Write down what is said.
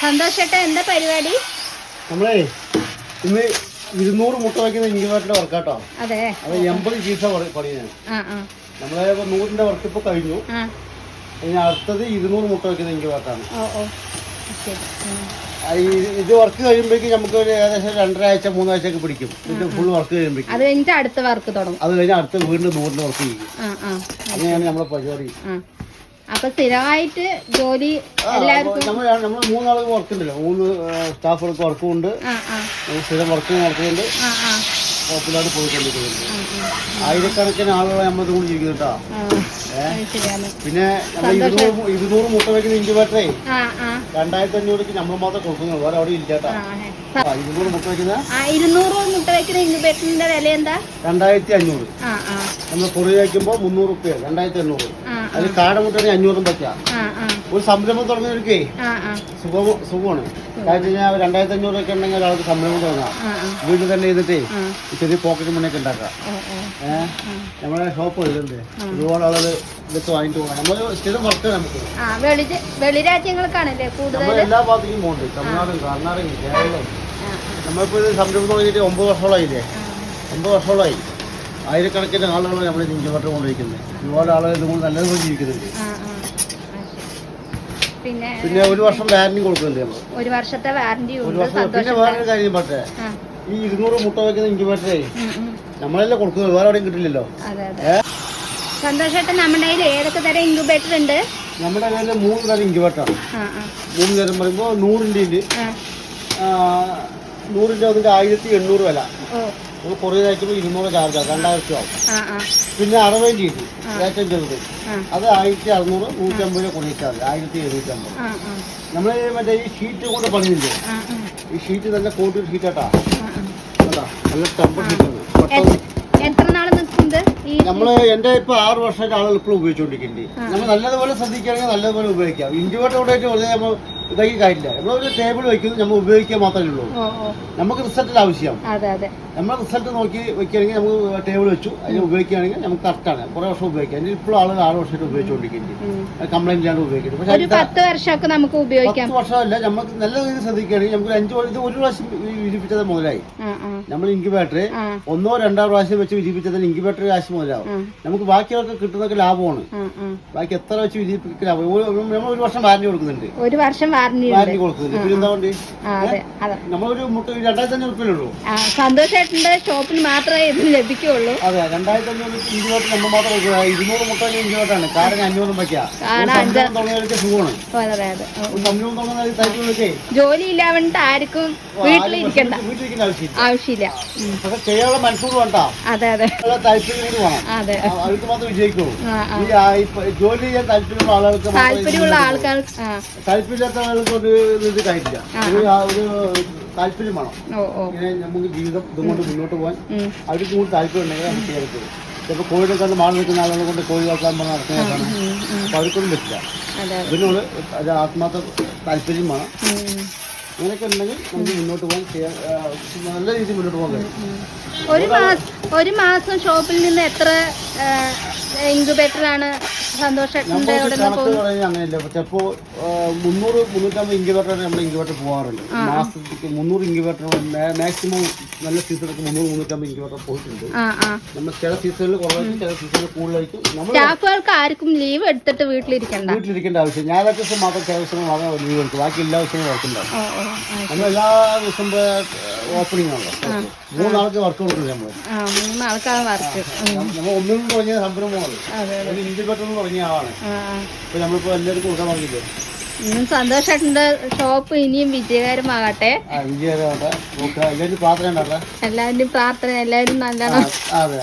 സന്തോഷേട്ടാ എന്താ പരിപാടി? നമ്മളേ ഇന്ന് 200 മുട്ട വയ്ക്കുന്ന ഇൻക്യുബേറ്ററിന്റെ വർക്കാട്ടോ. അതെ, അത് 80 ചീസ പണിയാണ്. നമ്മളെ 100ന്റെ വർക്ക് ഇപ്പൊ കഴിഞ്ഞു. ഇനി അടുത്തത് 200 മുട്ട വയ്ക്കുന്ന ഇൻക്യുബേറ്ററാണ്. ഇത് വർക്ക് കഴിയുമ്പോഴേക്കും നമുക്ക് ഒരു ഏകദേശം 2.5 ആഴ്ച 3 ആഴ്ചയൊക്കെ പിടിക്കും. ഇത് ഫുൾ വർക്ക് കഴിയുമ്പോഴേക്കും അത് കഴിഞ്ഞിട്ട് അടുത്ത വർക്ക് തുടങ്ങും. അത് കഴിഞ്ഞാൽ അടുത്ത വീണ്ടും 100ന്റെ വർക്ക് ചെയ്യും. അങ്ങനെയാണ് നമ്മളെ പരിപാടി. അപ്പൊ സ്ഥിരമായിട്ട് ജോലി എല്ലാവർക്കും നമ്മൾ 3 ആൾക്ക് വർക്ക് ഉണ്ടല്ലോ, 3 സ്റ്റാഫുകൾക്ക് വർക്കും ഉണ്ട്, സ്ഥിരം വർക്ക് നടക്കുന്നുണ്ട്. കുഴപ്പമില്ലാതെ പോയിക്കൊണ്ടിരിക്കുന്നുണ്ട്. ആയിരക്കണക്കിന് ആളുകളെ നമ്മൾ ഇതുകൊണ്ട് ജീവിക്കുന്നുണ്ടാ. പിന്നെ നമ്മൾ 200 മുട്ട വയ്ക്കുന്ന ഇൻക്യുബേറ്ററേ 2500 നമ്മൾ മാത്രം കൊടുക്കുന്നുള്ളൂ, വേറെ അവിടെ ഇല്ലാട്ടാ. 200 മുട്ട വയ്ക്കുന്ന 200 മുട്ട വയ്ക്കുന്ന ഇൻക്യുബേറ്ററിന്റെ വില എന്താ? 2500. നമ്മൾ പൊറി വയ്ക്കുമ്പോ 300 റുപ്യ, 2800. അതിൽ കാടമുട്ടാണെങ്കിൽ 500 പറ്റാ. ഒരു സംരംഭം തുടങ്ങിയവർക്കേ സുഖമാണ്. കാരണം 2500 ഒക്കെ ഉണ്ടെങ്കിൽ ഒരാൾക്ക് സംരംഭം തുടങ്ങാം. വീട്ടിൽ തന്നെ ചെയ്തിട്ടേ ചെറിയ പോക്കറ്റ് മണിയൊക്കെ ഉണ്ടാക്കാം. നമ്മളെ ഷോപ്പ് ഇതുണ്ട്, ഒരുപാട് ആളുകൾ ഇതൊക്കെ വാങ്ങിട്ട് പോകാം. നമ്മൾ സ്ഥിരം വർക്ക് നമുക്ക് വെളിരാജ്യങ്ങൾക്കാണല്ലേ നമ്മൾ എല്ലാ ഭാഗത്തേക്കും പോകുന്നുണ്ട്. തമിഴ്നാടും കർണാടകയും കേരളവും. നമ്മളിപ്പോൾ ഇത് സംരംഭം തുടങ്ങിയിട്ട് 9 വർഷത്തോളമായില്ലേ. 9 വർഷത്തോളമായി. ആയിരക്കണക്കിന് ആളുകൾ നമ്മൾ ഇൻക്യുബേറ്റർ കൊണ്ടിരിക്കുന്നത്. ഒരുപാട് ആളുകൾ ഇതുകൊണ്ട് നല്ലതുപോലെ ജീവിക്കുന്നുണ്ട്. പിന്നെ 1 വർഷം വാറന്റി കൊടുക്കുന്നുണ്ട് നമ്മൾ. 1 വർഷത്തെ വാറന്റി. പിന്നെ വേറൊരു കാര്യം പറ്റേ, ഈ 200 മുട്ട വയ്ക്കുന്ന ഇൻക്യുബേറ്ററേ നമ്മളെല്ലാം കൊടുക്കുന്നത്, വേറെ എവിടെയും കിട്ടില്ലല്ലോ. സന്തോഷമായിട്ട് നമ്മുടെ കയ്യിൽ ഏതൊക്കെ തരം ഇൻക്യുബേറ്റർ ഉണ്ട്? നമ്മുടെ കയ്യിൽ 3 തരം ഇൻക്യുബേറ്ററാണ്. 3 തരം പറയുമ്പോൾ 100ന്റെ ഉണ്ട്. 100ന്റെ അതിന്റെ 1800 വില. കുറേ അയക്കുമ്പോൾ 200 ചാർജ് ആവും, 2000 ആവും. പിന്നെ 60 ഉണ്ട്, ഏറ്റവും ചെറുത്. അത് 1600, 150 കുറേ ചാർജ്, 1750. നമ്മൾ മറ്റേ ഈ ഷീറ്റ് കൊണ്ട് പണിയില്ലേ, ഈ ഷീറ്റ് നല്ല കോട്ട് ഷീറ്റാട്ടാ, നല്ല ടെമ്പർ ഷീറ്റാണ്. എത്ര നാള് നിൽക്കുന്നത്? നമ്മള് എന്റെ ഇപ്പൊ 6 വർഷമായിട്ട് ആളുകൾ ഇപ്പോഴും ഉപയോഗിച്ചുകൊണ്ടിരിക്കുന്നുണ്ട്. നമ്മൾ നല്ലതുപോലെ ശ്രദ്ധിക്കുകയാണെങ്കിൽ നല്ലതുപോലെ ഉപയോഗിക്കാം. ഇൻക്യുബേറ്റർ കൊണ്ടായിട്ട് വെറുതെ നമ്മൾ ഇതാക്കി കാര്യമില്ല. നമ്മളൊരു ടേബിൾ വയ്ക്കുന്നത് നമ്മൾ ഉപയോഗിക്കാൻ മാത്രമേ ഉള്ളൂ. നമുക്ക് റിസൾട്ടിൽ ആവശ്യം. നമ്മൾ റിസൾട്ട് നോക്കി വെക്കുകയാണെങ്കിൽ നമുക്ക് ടേബിൾ വെച്ചു അതിന് ഉപയോഗിക്കുകയാണെങ്കിൽ നമുക്ക് കറക്റ്റാണ്. കുറെ വർഷം ഉപയോഗിക്കാം. ഇപ്പോഴും ആളുകൾ 6 വർഷമായിട്ട് ഉപയോഗിച്ചുകൊണ്ടിരിക്കുന്നുണ്ട്. കംപ്ലൈന്റ് ഇല്ലാണ്ട് ഉപയോഗിക്കുന്നത്. പക്ഷേ 10 വർഷമൊക്കെ നമുക്ക് ഉപയോഗിക്കാം. 10 വർഷമല്ല, നമുക്ക് നല്ല രീതിയിൽ ശ്രദ്ധിക്കുകയാണെങ്കിൽ നമുക്ക് 1 പ്രാവശ്യം വിരിപ്പിച്ചത് മുതലായി. നമ്മൾ ഇൻക്യുബേറ്റർ 1 2 പ്രാവശ്യം വെച്ച് വിരിപ്പിച്ചതിന് ഇൻക്യുബേറ്റർ കാശ് മുതലാവും. നമുക്ക് ബാക്കിയൊക്കെ കിട്ടുന്നതൊക്കെ ലാഭമാണ്. ബാക്കി എത്ര വെച്ച് വിരിപ്പിക്കാൻ നമ്മൾ 1 വർഷം വാറന്റി കൊടുക്കുന്നുണ്ട്. 1 വർഷം വാറന്റി കൊടുക്കുന്നുണ്ട്. പിന്നെ എന്താ വേണ്ടി, നമ്മളൊരു മുട്ട 2500 റുപ്യയുള്ളൂ. സന്തോഷേട്ടന്റെ ഷോപ്പിൽ മാത്രമേ ഇത് ലഭിക്കുള്ളൂ. അതെ, 2500 ഇൻക്യുബേറ്റർ നമ്മൾ മാത്രം 200 മുട്ട ഇൻക്യുബേറ്ററാണ്. കാരണം 500 വയ്ക്കാം. സുഖമാണ്. ജോലി ഇല്ലാണ്ട് ആർക്കും വീട്ടിലിരിക്കണ്ട ആവശ്യമില്ല. പക്ഷെ ചെയ്യാനുള്ള മനസ്സോട് വേണ്ട. താല്പര്യം വേണം. അവർക്ക് മാത്രം വിജയിക്കുള്ളൂ. ജോലി ചെയ്യാൻ താല്പര്യമുള്ള ആളുകൾക്ക് താല്പര്യമില്ലാത്ത ആളുകൾക്ക് ഒരു ഇത് കാര്യമില്ല. ഒരു താല്പര്യം വേണം. ഇങ്ങനെ നമുക്ക് ജീവിതം ഇതുകൊണ്ട് മുന്നോട്ട് പോകാൻ അവർക്ക് കൂടി താല്പര്യം ഉണ്ടെങ്കിൽ നമുക്ക് ചെയ്യാൻ പറ്റും. ചിലപ്പോൾ കോഴികളൊക്കെ മാറി നിൽക്കുന്ന ആളുകളെ കൊണ്ട് കോഴി വളർത്താൻ പറഞ്ഞാൽ നടക്കുന്നതാണ്. അപ്പോൾ അവർക്കൊന്നും പറ്റില്ല. ഇതിനോട് അത് ആത്മാർത്ഥ താല്പര്യം വേണം. അങ്ങനെയൊക്കെ ഉണ്ടെങ്കിൽ നമുക്ക് മുന്നോട്ട് പോകാൻ നല്ല രീതിയിൽ മുന്നോട്ട് പോകാൻ കഴിയും. ഒരു മാസം ഷോപ്പിൽ നിന്ന് എത്ര ഇൻക്യുബേറ്ററാണ് സന്തോഷേട്ടൻ്റെ? അങ്ങനെയല്ല, ചിലപ്പോൾ 300 350 ഇൻക്യുബേറ്റർ നമ്മൾ ഇൻക്യുബേറ്റർ പോകാറുണ്ട്. മാസത്തേക്ക് 300 ഇൻക്യുബേറ്റർ മാക്സിമം നല്ല സീസണൊക്കെ 300 350 ഇൻക്യുബേറ്റർ പോയിട്ടുണ്ട്. നമ്മൾ ചില സീസണിൽ കുറവായിരിക്കും, ചില സീസണിൽ കൂടുതലായിരിക്കും. സ്റ്റാഫുകൾക്ക് ആർക്കും ലീവ് എടുത്തിട്ട് വീട്ടിലിരിക്കേണ്ട ആവശ്യം. ഞായറാഴ്ച ദിവസം മാത്രം ചില ദിവസങ്ങൾ മാത്രമേ ലീവ് എടുക്കും. ബാക്കി എല്ലാ ദിവസവും വർക്കുണ്ടാവും. നമ്മൾ എല്ലാ ദിവസവും ഓപ്പണിംഗ് ആണല്ലോ. 3 ആൾക്ക് വർക്ക് കൊടുക്കുന്നത് നമ്മൾ. 3 ആൾക്കാണ് വർക്ക്. നമ്മൾ ഒന്നും തുടങ്ങിയ സംരംഭമാണ്. ഇൻക്യുബേറ്റർ തുടങ്ങിയ ആളാണ്. ഇപ്പൊ നമ്മളിപ്പോ എല്ലാവർക്കും കൊടുക്കാൻ പറഞ്ഞില്ലേ. സന്തോഷേട്ടന്റെ ഷോപ്പ് ഇനിയും വിജയകരമാകട്ടെ. വിജയകരമാകട്ടെ. എല്ലാവരും പ്രാർത്ഥന ഉണ്ടാകട്ടെ. എല്ലാവരും പ്രാർത്ഥന, എല്ലാവരും നല്ലതാണ്. അതെ.